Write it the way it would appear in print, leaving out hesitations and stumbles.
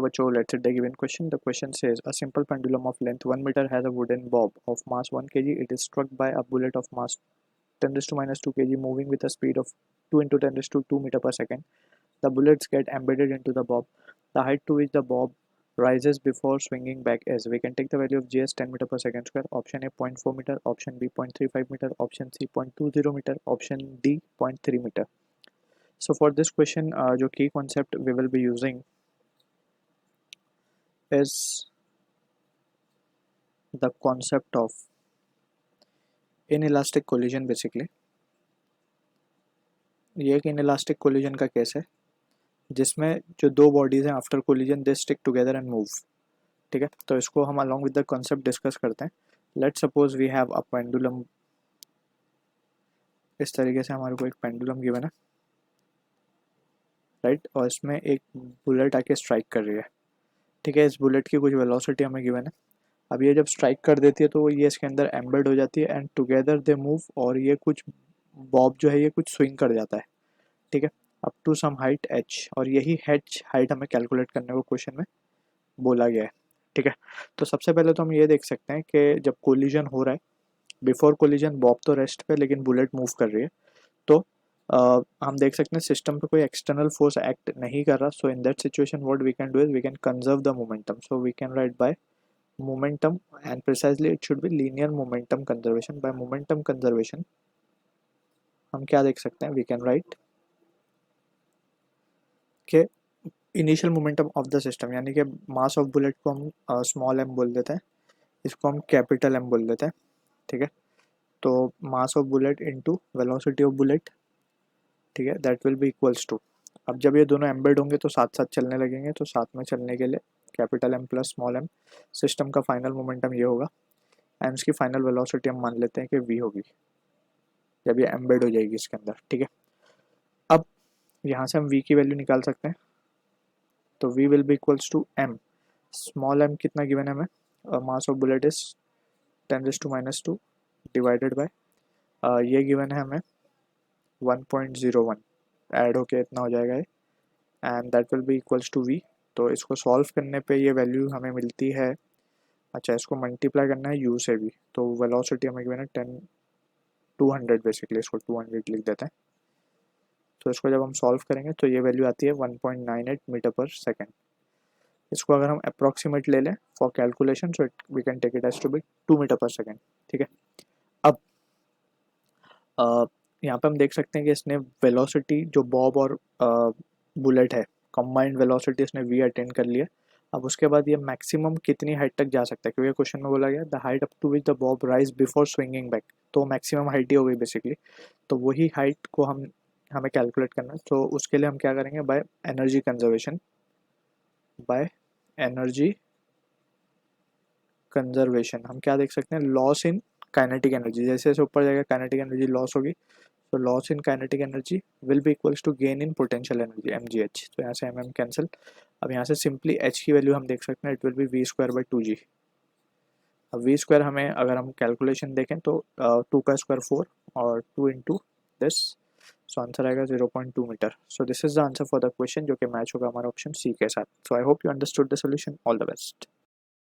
बच्चों, let's the given question. The question says a simple pendulum of length 1 meter has a wooden bob of mass 1 kg. It is struck by a bullet of mass 10 raised to minus 2 kg moving with a speed of 2 into 10 raised to 2 meter per second. The bullets get embedded into the bob. The height to which the bob rises before swinging back is. We can take the value of g as 10 meter per second square. Option A 0.4 meter, option B 0.35 meter, option C 0.20 meter, option D 0.3 meter. So for this question, जो key concept we will be using is the concept of inelastic collision. Basically ये एक inelastic collision का case है जिसमें जो दो bodies हैं after collision they stick together and move. ठीक है, तो इसको हम along with the concept discuss करते हैं. Let's suppose we have a pendulum. इस तरीके से हमारे को एक पेंडुलम गिवन है, राइट, और इसमें एक बुलेट आके स्ट्राइक कर रही है. ठीक है, इस बुलेट की कुछ वेलोसिटी हमें गिवन है. अब ये जब स्ट्राइक कर देती है तो ये इसके अंदर एम्बेड हो जाती है एंड टुगेदर दे मूव, और ये कुछ बॉब जो है ये कुछ स्विंग कर जाता है. ठीक है, up to some height h, और यही h हाइट हमें कैलकुलेट करने को क्वेश्चन में बोला गया है. ठीक है, तो सबसे पहले तो हम ये देख सकते हैं कि जब कोलिजन हो रहा है, बिफोर कोलिजन बॉब तो रेस्ट पे लेकिन बुलेट मूव कर रही है, तो हम देख सकते हैं सिस्टम पे कोई एक्सटर्नल फोर्स एक्ट नहीं कर रहा. So in that situation what we can do is we can conserve the momentum. So we can write by momentum, and precisely it should be linear momentum conservation. By momentum conservation हम क्या देख सकते हैं, we can write के initial momentum of the system, यानी कि मास of bullet को हम स्मॉल m बोल देते हैं, इसको हम कैपिटल M बोल देते हैं. ठीक है, तो mass of bullet into velocity of bullet, ठीक है, that will be equals to. अब जब ये दोनों एम्बेड होंगे तो साथ साथ चलने लगेंगे, तो साथ में चलने के लिए capital M plus small m, system का फाइनल मोमेंटम ये होगा एंड इसकी फाइनल वेलोसिटी हम मान लेते हैं कि v होगी जब ये एम्बेड हो जाएगी इसके अंदर. ठीक है, अब यहाँ से हम v की वैल्यू निकाल सकते हैं, तो v will be equals to m. Small m कितना गिवन है हमें, mass of bullet is 10 raised to minus 2 divided by ये गिवन है हमें 1.01, ऐड होके इतना हो जाएगा ये, and that will be equals to v. तो इसको सॉल्व करने पे ये वैल्यू हमें मिलती है, अच्छा इसको मल्टीप्लाई करना है u से भी, तो वेलोसिटी हमें गिवन है 200, बेसिकली इसको 200 लिख देते हैं. तो इसको जब हम सॉल्व करेंगे तो ये वैल्यू आती है 1.98 मीटर पर सेकेंड. इसको अगर हम अप्रॉक्सीमेट ले लें for calculation, so we can take it as to be 2 metre पर सेकेंड. ठीक है, अब यहाँ पे हम देख सकते हैं कि इसने वेलोसिटी जो बॉब और बुलेट है कंबाइंड वेलोसिटी इसने v अटेंड कर लिया. अब उसके बाद ये मैक्सिमम कितनी हाइट तक जा सकता है, क्योंकि क्वेश्चन में बोला गया the height up to which the bob rise before swinging back, तो मैक्सिमम हाइट ही हो गई बेसिकली. तो वही हाइट को हमें कैलकुलेट करना है. तो उसके लिए हम क्या करेंगे, by energy conservation, by energy conservation हम क्या देख सकते हैं, लॉस इन काइनेटिक एनर्जी. जैसे जैसे ऊपर जाएगा काइनेटिक एनर्जी लॉस होगी, तो loss in kinetic energy will be equals to gain in potential energy mgh. तो यहाँ से mm कैंसिल. अब यहाँ से सिंपली h की वैल्यू हम देख सकते हैं, it will be v square by 2g. अब v स्क्वायर हमें अगर हम कैलकुलेशन देखें तो 2 का स्क्वायर 4 और 2 इंटू दिस, सो आंसर आएगा 0.2 metre. So this is the answer for the question जो कि मैच होगा हमारा ऑप्शन सी के साथ. So I hope you understood the solution. All the best.